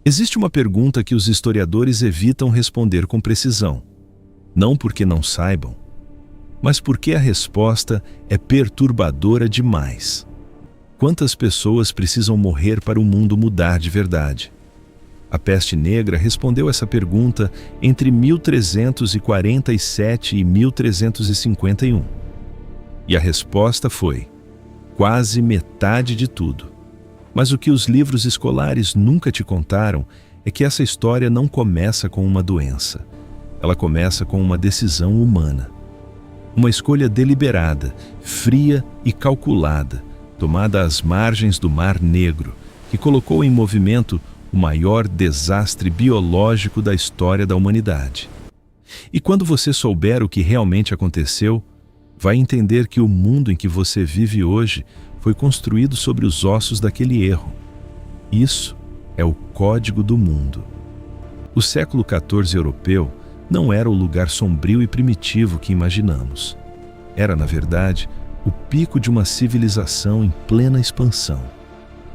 Existe uma pergunta que os historiadores evitam responder com precisão, não porque não saibam, mas porque a resposta é perturbadora demais. Quantas pessoas precisam morrer para o mundo mudar de verdade? A peste negra respondeu essa pergunta entre 1347 e 1351. E a resposta foi: quase metade de tudo. Mas o que os livros escolares nunca te contaram é que essa história não começa com uma doença. Ela começa com uma decisão humana. Uma escolha deliberada, fria e calculada, tomada às margens do Mar Negro, que colocou em movimento o maior desastre biológico da história da humanidade. E quando você souber o que realmente aconteceu, vai entender que o mundo em que você vive hoje foi construído sobre os ossos daquele erro. Isso é o código do mundo. O século XIV europeu não era o lugar sombrio e primitivo que imaginamos. Era, na verdade, o pico de uma civilização em plena expansão.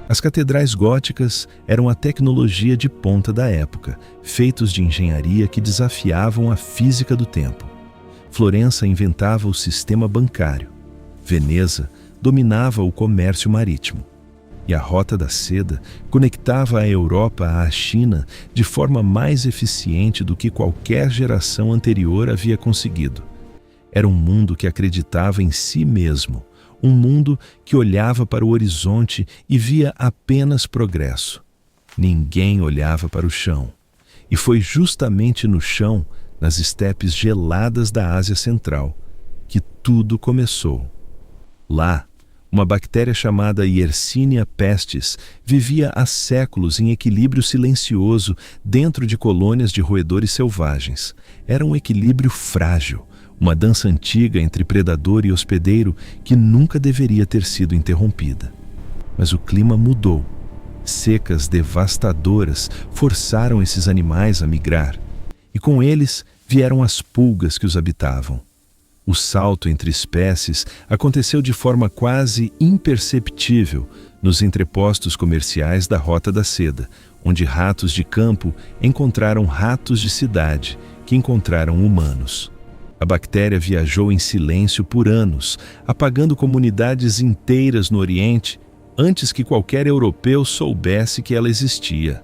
As catedrais góticas eram a tecnologia de ponta da época, feitos de engenharia que desafiavam a física do tempo. Florença inventava o sistema bancário. Veneza dominava o comércio marítimo. E a Rota da Seda conectava a Europa à China de forma mais eficiente do que qualquer geração anterior havia conseguido. Era um mundo que acreditava em si mesmo, um mundo que olhava para o horizonte e via apenas progresso. Ninguém olhava para o chão. E foi justamente no chão, nas estepes geladas da Ásia Central, que tudo começou. Lá, uma bactéria chamada Yersinia pestis vivia há séculos em equilíbrio silencioso dentro de colônias de roedores selvagens. Era um equilíbrio frágil, uma dança antiga entre predador e hospedeiro que nunca deveria ter sido interrompida. Mas o clima mudou. Secas devastadoras forçaram esses animais a migrar, e com eles vieram as pulgas que os habitavam. O salto entre espécies aconteceu de forma quase imperceptível nos entrepostos comerciais da Rota da Seda, onde ratos de campo encontraram ratos de cidade, que encontraram humanos. A bactéria viajou em silêncio por anos, apagando comunidades inteiras no Oriente antes que qualquer europeu soubesse que ela existia.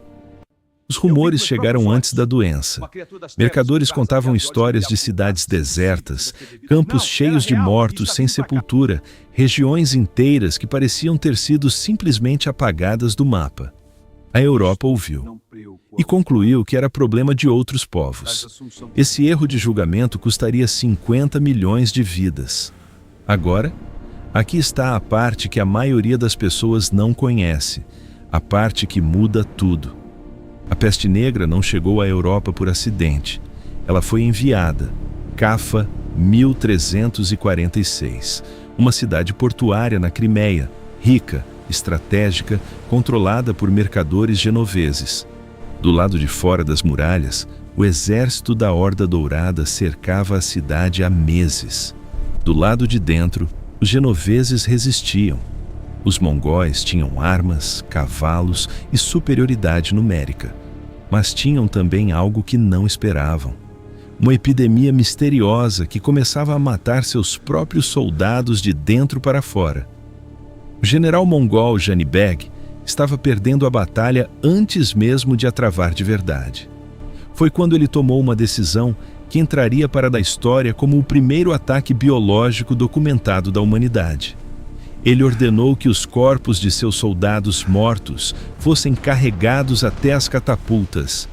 Os rumores chegaram antes da doença. Mercadores contavam histórias de cidades desertas, campos cheios de mortos sem sepultura, regiões inteiras que pareciam ter sido simplesmente apagadas do mapa. A Europa ouviu e concluiu que era problema de outros povos. Esse erro de julgamento custaria 50 milhões de vidas. Agora, aqui está a parte que a maioria das pessoas não conhece, a parte que muda tudo. A peste negra não chegou à Europa por acidente. Ela foi enviada. Cafa, 1346. Uma cidade portuária na Crimeia, rica, estratégica, controlada por mercadores genoveses. Do lado de fora das muralhas, o exército da Horda Dourada cercava a cidade há meses. Do lado de dentro, os genoveses resistiam. Os mongóis tinham armas, cavalos e superioridade numérica, mas tinham também algo que não esperavam. Uma epidemia misteriosa que começava a matar seus próprios soldados de dentro para fora. O general mongol Janibeg estava perdendo a batalha antes mesmo de a travar de verdade. Foi quando ele tomou uma decisão que entraria para a história como o primeiro ataque biológico documentado da humanidade. Ele ordenou que os corpos de seus soldados mortos fossem carregados até as catapultas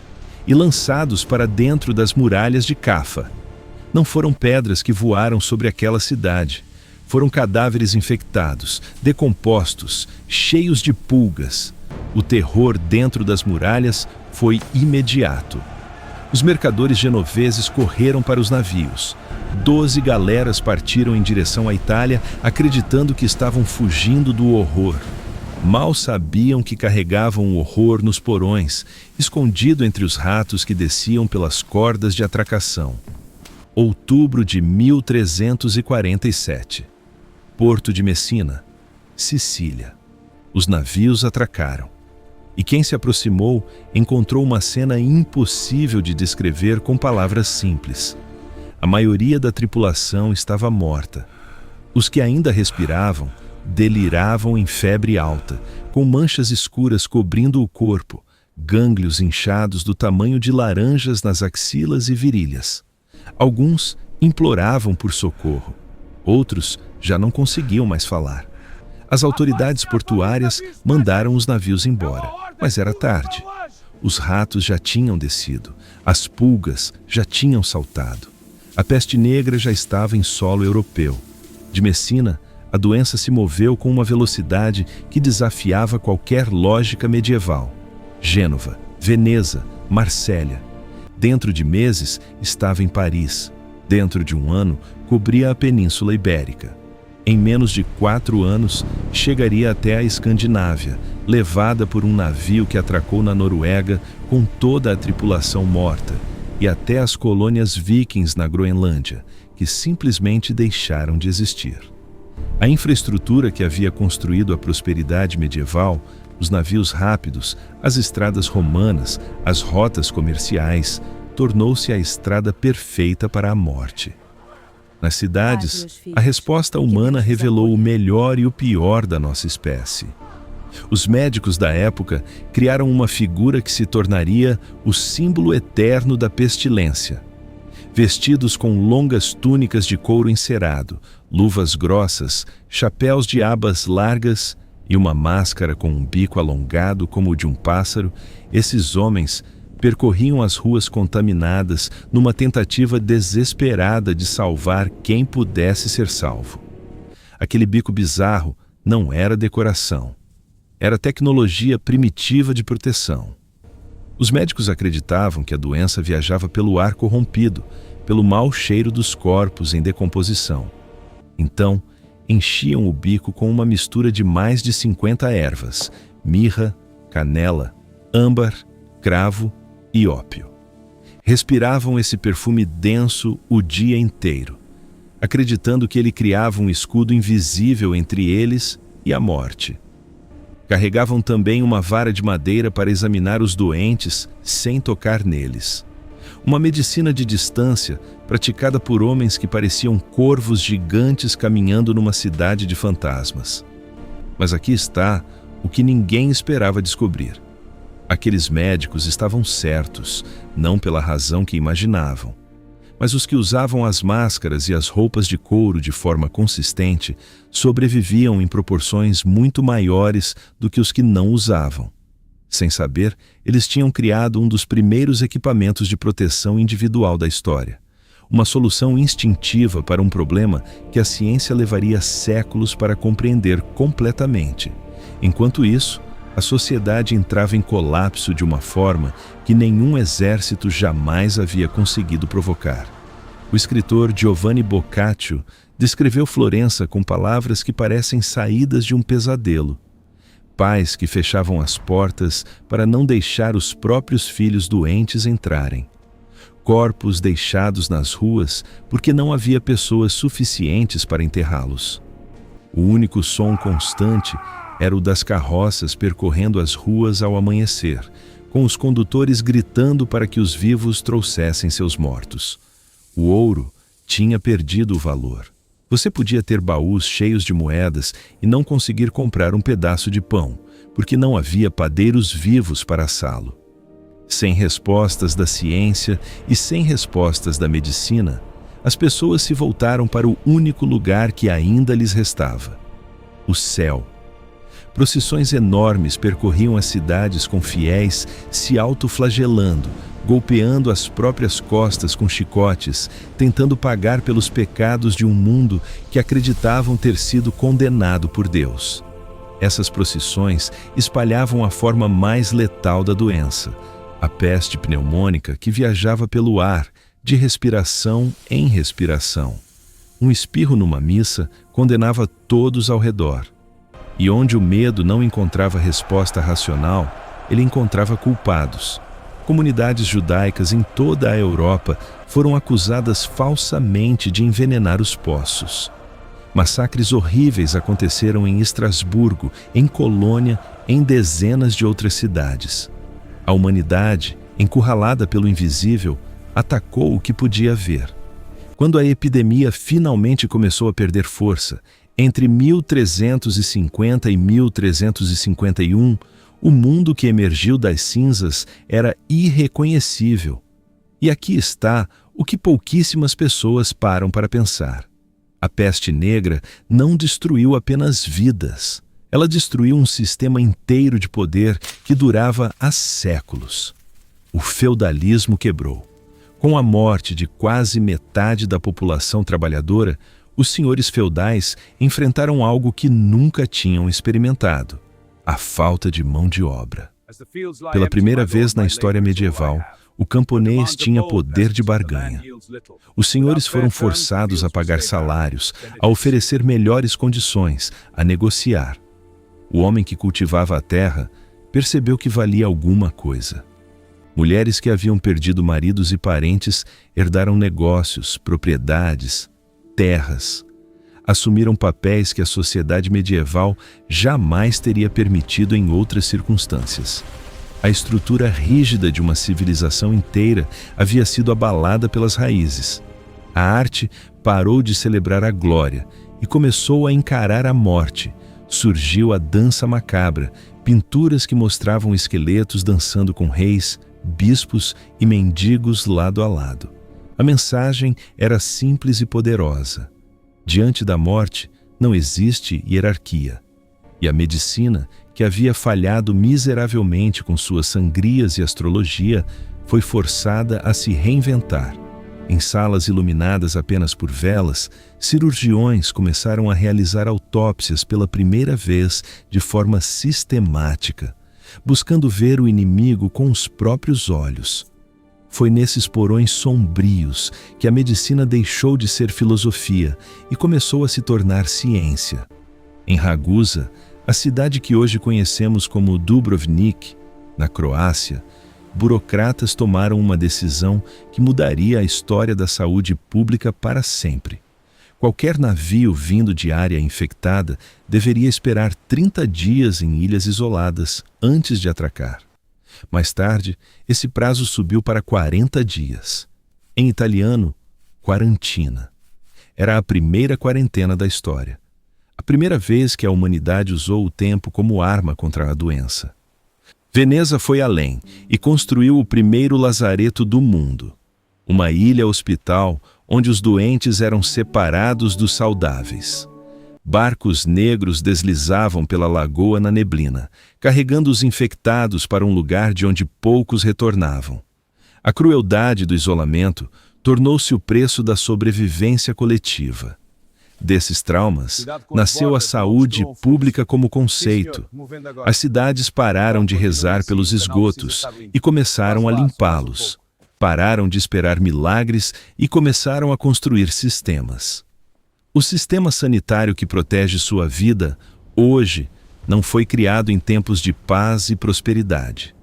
e lançados para dentro das muralhas de Cafa. Não foram pedras que voaram sobre aquela cidade. Foram cadáveres infectados, decompostos, cheios de pulgas. O terror dentro das muralhas foi imediato. Os mercadores genoveses correram para os navios. 12 galeras partiram em direção à Itália, acreditando que estavam fugindo do horror. Mal sabiam que carregavam o horror nos porões, escondido entre os ratos que desciam pelas cordas de atracação. Outubro de 1347. Porto de Messina, Sicília. Os navios atracaram. E quem se aproximou encontrou uma cena impossível de descrever com palavras simples. A maioria da tripulação estava morta. Os que ainda respiravam deliravam em febre alta, com manchas escuras cobrindo o corpo, gânglios inchados do tamanho de laranjas nas axilas e virilhas. Alguns imploravam por socorro. Outros já não conseguiam mais falar. As autoridades portuárias mandaram os navios embora, mas era tarde. Os ratos já tinham descido, as pulgas já tinham saltado. A peste negra já estava em solo europeu. De Messina, a doença se moveu com uma velocidade que desafiava qualquer lógica medieval. Gênova, Veneza, Marsella. Dentro de meses, estava em Paris. Dentro de um ano, cobria a Península Ibérica. Em menos de 4 anos, chegaria até a Escandinávia, levada por um navio que atracou na Noruega com toda a tripulação morta, e até as colônias vikings na Groenlândia, que simplesmente deixaram de existir. A infraestrutura que havia construído a prosperidade medieval, os navios rápidos, as estradas romanas, as rotas comerciais, tornou-se a estrada perfeita para a morte. Nas cidades, a resposta humana revelou o melhor e o pior da nossa espécie. Os médicos da época criaram uma figura que se tornaria o símbolo eterno da pestilência. Vestidos com longas túnicas de couro encerado, luvas grossas, chapéus de abas largas e uma máscara com um bico alongado como o de um pássaro, esses homens percorriam as ruas contaminadas numa tentativa desesperada de salvar quem pudesse ser salvo. Aquele bico bizarro não era decoração. Era tecnologia primitiva de proteção. Os médicos acreditavam que a doença viajava pelo ar corrompido, pelo mau cheiro dos corpos em decomposição. Então, enchiam o bico com uma mistura de mais de 50 ervas, mirra, canela, âmbar, cravo e ópio. Respiravam esse perfume denso o dia inteiro, acreditando que ele criava um escudo invisível entre eles e a morte. Carregavam também uma vara de madeira para examinar os doentes sem tocar neles. Uma medicina de distância praticada por homens que pareciam corvos gigantes caminhando numa cidade de fantasmas. Mas aqui está o que ninguém esperava descobrir. Aqueles médicos estavam certos, não pela razão que imaginavam. Mas os que usavam as máscaras e as roupas de couro de forma consistente sobreviviam em proporções muito maiores do que os que não usavam. Sem saber, eles tinham criado um dos primeiros equipamentos de proteção individual da história. Uma solução instintiva para um problema que a ciência levaria séculos para compreender completamente. Enquanto isso, a sociedade entrava em colapso de uma forma que nenhum exército jamais havia conseguido provocar. O escritor Giovanni Boccaccio descreveu Florença com palavras que parecem saídas de um pesadelo. Pais que fechavam as portas para não deixar os próprios filhos doentes entrarem. Corpos deixados nas ruas porque não havia pessoas suficientes para enterrá-los. O único som constante era o das carroças percorrendo as ruas ao amanhecer, com os condutores gritando para que os vivos trouxessem seus mortos. O ouro tinha perdido o valor. Você podia ter baús cheios de moedas e não conseguir comprar um pedaço de pão, porque não havia padeiros vivos para assá-lo. Sem respostas da ciência e sem respostas da medicina, as pessoas se voltaram para o único lugar que ainda lhes restava: o céu. Procissões enormes percorriam as cidades com fiéis se autoflagelando, golpeando as próprias costas com chicotes, tentando pagar pelos pecados de um mundo que acreditavam ter sido condenado por Deus. Essas procissões espalhavam a forma mais letal da doença, a peste pneumônica que viajava pelo ar, de respiração em respiração. Um espirro numa missa condenava todos ao redor. E onde o medo não encontrava resposta racional, ele encontrava culpados. Comunidades judaicas em toda a Europa foram acusadas falsamente de envenenar os poços. Massacres horríveis aconteceram em Estrasburgo, em Colônia, em dezenas de outras cidades. A humanidade, encurralada pelo invisível, atacou o que podia ver. Quando a epidemia finalmente começou a perder força, entre 1350 e 1351, o mundo que emergiu das cinzas era irreconhecível. E aqui está o que pouquíssimas pessoas param para pensar. A peste negra não destruiu apenas vidas. Ela destruiu um sistema inteiro de poder que durava há séculos. O feudalismo quebrou. Com a morte de quase metade da população trabalhadora, os senhores feudais enfrentaram algo que nunca tinham experimentado: a falta de mão de obra. Pela primeira vez na história medieval, o camponês tinha poder de barganha. Os senhores foram forçados a pagar salários, a oferecer melhores condições, a negociar. O homem que cultivava a terra percebeu que valia alguma coisa. Mulheres que haviam perdido maridos e parentes herdaram negócios, propriedades, terras. Assumiram papéis que a sociedade medieval jamais teria permitido em outras circunstâncias. A estrutura rígida de uma civilização inteira havia sido abalada pelas raízes. A arte parou de celebrar a glória e começou a encarar a morte. Surgiu a dança macabra, pinturas que mostravam esqueletos dançando com reis, bispos e mendigos lado a lado. A mensagem era simples e poderosa. Diante da morte, não existe hierarquia. E a medicina, que havia falhado miseravelmente com suas sangrias e astrologia, foi forçada a se reinventar. Em salas iluminadas apenas por velas, cirurgiões começaram a realizar autópsias pela primeira vez de forma sistemática, buscando ver o inimigo com os próprios olhos. Foi nesses porões sombrios que a medicina deixou de ser filosofia e começou a se tornar ciência. Em Ragusa, a cidade que hoje conhecemos como Dubrovnik, na Croácia, burocratas tomaram uma decisão que mudaria a história da saúde pública para sempre. Qualquer navio vindo de área infectada deveria esperar 30 dias em ilhas isoladas antes de atracar. Mais tarde, esse prazo subiu para 40 dias. Em italiano, quarantina. Era a primeira quarentena da história. A primeira vez que a humanidade usou o tempo como arma contra a doença. Veneza foi além e construiu o primeiro lazareto do mundo. Uma ilha-hospital onde os doentes eram separados dos saudáveis. Barcos negros deslizavam pela lagoa na neblina, carregando os infectados para um lugar de onde poucos retornavam. A crueldade do isolamento tornou-se o preço da sobrevivência coletiva. Desses traumas, nasceu a saúde pública como conceito. As cidades pararam de rezar pelos esgotos e começaram a limpá-los. Pararam de esperar milagres e começaram a construir sistemas. O sistema sanitário que protege sua vida, hoje, não foi criado em tempos de paz e prosperidade.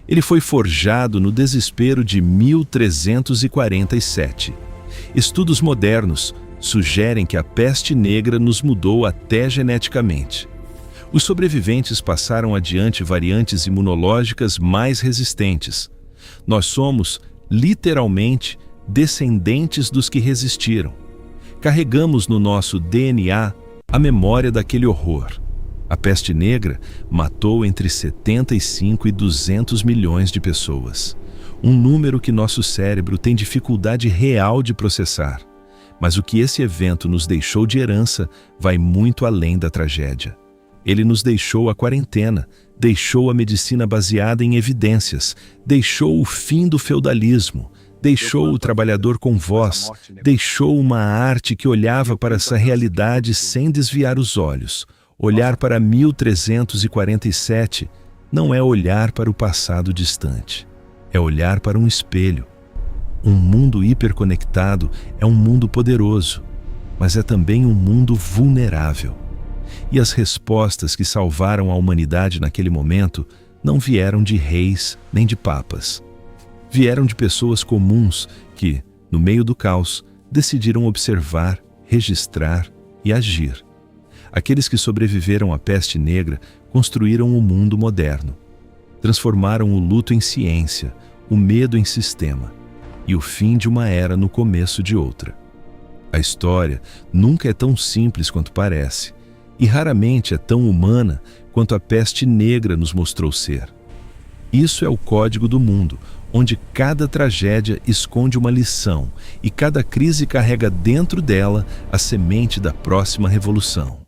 Ele foi forjado no desespero de 1347. Estudos modernos sugerem que a peste negra nos mudou até geneticamente. Os sobreviventes passaram adiante variantes imunológicas mais resistentes. Nós somos, literalmente, descendentes dos que resistiram. Carregamos no nosso DNA a memória daquele horror. A peste negra matou entre 75 e 200 milhões de pessoas. Um número que nosso cérebro tem dificuldade real de processar. Mas o que esse evento nos deixou de herança vai muito além da tragédia. Ele nos deixou a quarentena, deixou a medicina baseada em evidências, deixou o fim do feudalismo, deixou o trabalhador com voz, deixou uma arte que olhava para essa realidade sem desviar os olhos. Olhar para 1347 não é olhar para o passado distante, é olhar para um espelho. Um mundo hiperconectado é um mundo poderoso, mas é também um mundo vulnerável. E as respostas que salvaram a humanidade naquele momento não vieram de reis nem de papas. Vieram de pessoas comuns que, no meio do caos, decidiram observar, registrar e agir. Aqueles que sobreviveram à peste negra construíram o mundo moderno. Transformaram o luto em ciência, o medo em sistema e o fim de uma era no começo de outra. A história nunca é tão simples quanto parece e raramente é tão humana quanto a peste negra nos mostrou ser. Isso é o código do mundo, onde cada tragédia esconde uma lição e cada crise carrega dentro dela a semente da próxima revolução.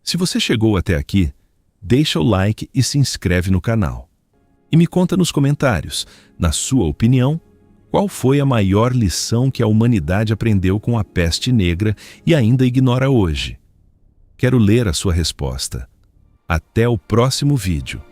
Se você chegou até aqui, deixa o like e se inscreve no canal. E me conta nos comentários, na sua opinião, qual foi a maior lição que a humanidade aprendeu com a peste negra e ainda ignora hoje? Quero ler a sua resposta. Até o próximo vídeo.